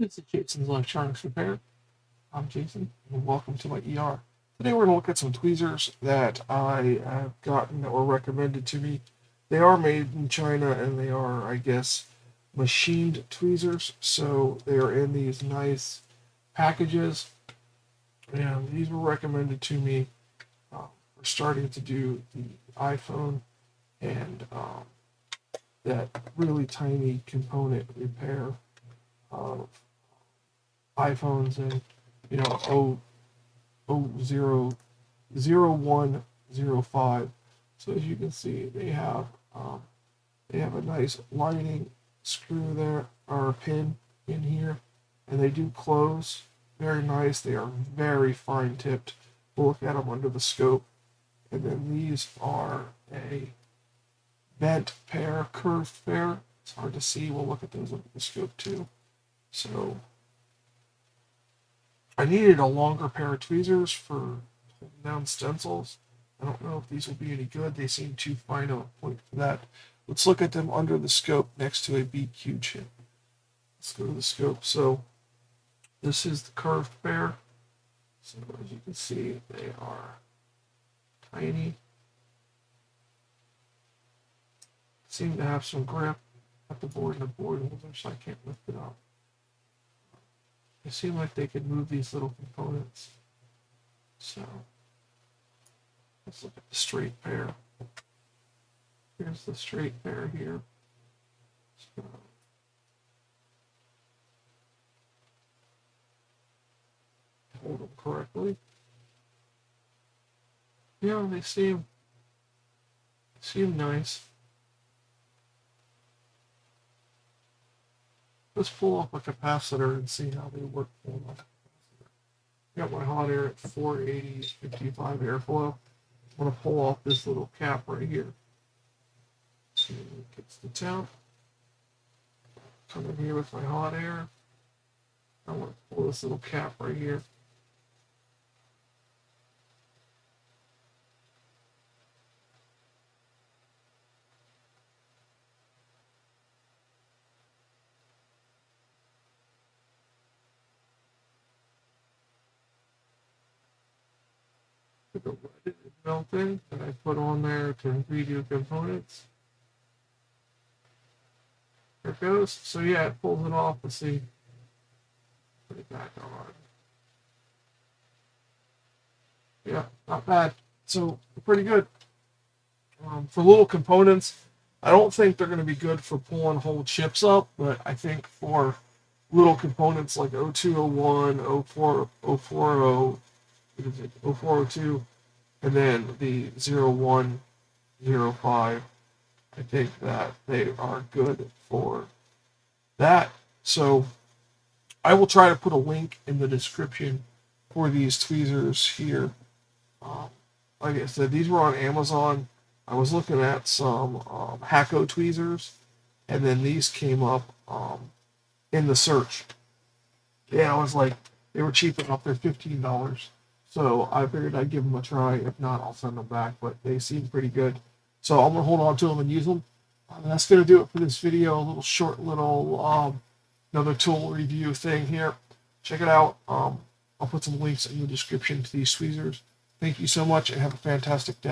This is Jason's Electronics Repair. I'm Jason, and welcome to my ER. Today we're going to look at some tweezers that I have gotten or recommended to me. They are made in China, and they are, I guess, machined tweezers. So they are in these nice packages, and these were recommended to me for starting to do the iPhone and that really tiny component repair of iPhones and oh 0105. So as you can see, they have a nice lining screw there or a pin in here, and they do close very nice. They are very fine tipped. We'll look at them under the scope, and then these are a bent pair, curved pair. It's hard to see. We'll look at those under the scope too. So I needed a longer pair of tweezers for holding down stencils. I don't know if these will be any good. They seem too fine of a point for that. Let's look at them under the scope next to a BQ chip. Let's go to the scope. So this is the curved pair. So as you can see, they are tiny. Seem to have some grip at the board and the board holder, so I can't lift it up. They seem like they could move these little components. So let's look at the straight pair. Here's the straight pair here. So, hold them correctly. Yeah, they seem nice. Let's pull up a capacitor and see how they work. Got my hot air at 480, 55 airflow. I'm going to pull off this little cap right here. See if it gets the temp. Come in here with my hot air. I want to pull this little cap right here. The melt in that I put on there to redo components. There it goes. So yeah, it pulls it off. Let's see. Put it back on. Yeah, not bad. So pretty good. For little components, I don't think they're going to be good for pulling whole chips up, but I think for little components like 0201, 04, 040, 0402, and then the 0105, I think that they are good for that. So I will try to put a link in the description for these tweezers here. Like I said, these were on Amazon. I was looking at some Hacko tweezers, and then these came up in the search. Yeah, I was like, they were cheap enough. They're $15. So I figured I'd give them a try. If not, I'll send them back. But they seem pretty good. So I'm going to hold on to them and use them. And that's going to do it for this video. A little short another tool review thing here. Check it out. I'll put some links in the description to these tweezers. Thank you so much and have a fantastic day.